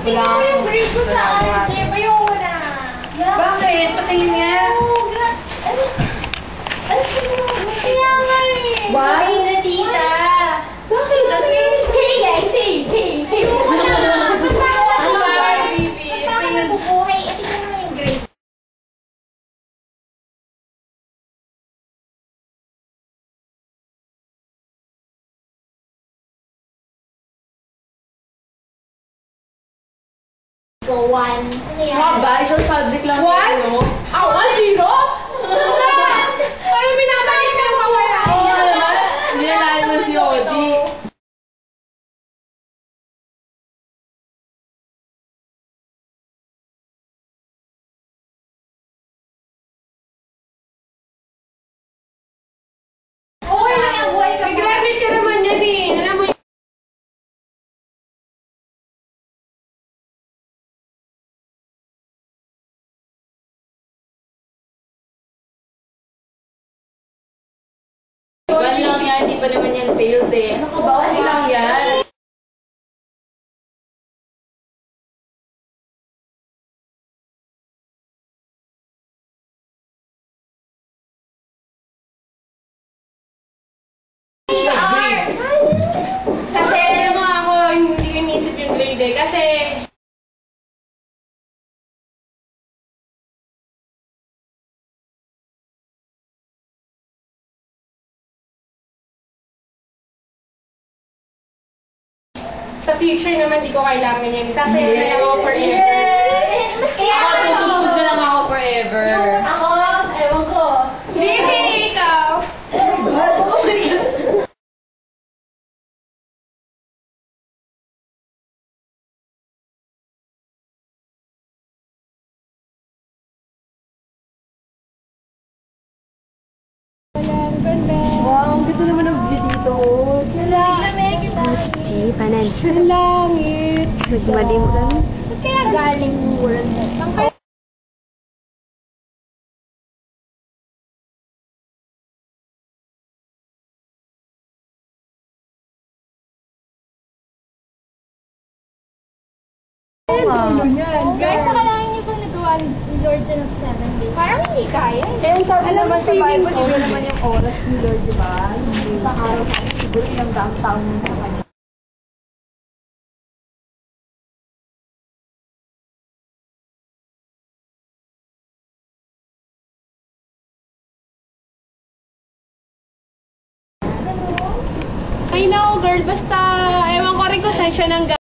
Tingnan mo yung grade ko sa algebra. Yung wala. Bakit? Patingin nga. Kaya nga eh. Why na, tita? Bakit? Hey. Ano ba, baby? Bakit nabubuhay? Tingnan mo yung grade. Go 1. Ano yan? Ba? Isang subject lang. What? Ano? Ako, 0? Ay, minabalik mo ka wala. Oo naman. Hindi na lahat mo si Odi. Okay lang ang buhay ka. Graduate ka naman yan eh. Alam mo Gan lang yan, hindi pa naman yan failed eh. Ano ka ba? Okay lang yan. Kasi alam mo ako, hindi ko iniisip yung grade eh. Kasi sa future naman, di ko kailangan yan. Kasi na lang ako forever. Ako, tututod na lang ako forever. Ako, ewan ko. Baby, ikaw! Oh my God! Wow, ang ganda naman ang view dito. Lamig kita. Panan. Ang langit. Magmadim ka. Kaya galing world. Guys, nakalain niyo kung nagawa ni Lord ng 7 days. Parang hindi kaya. Eh, sabi Alam naman mo, sa feeling Bible, ko, iba naman yung oras ni Lord, di ba? Sa araw sa siguro ilang daang taon sa kanya. I know, girl. Basta, ewan ko rin kung saan siya nang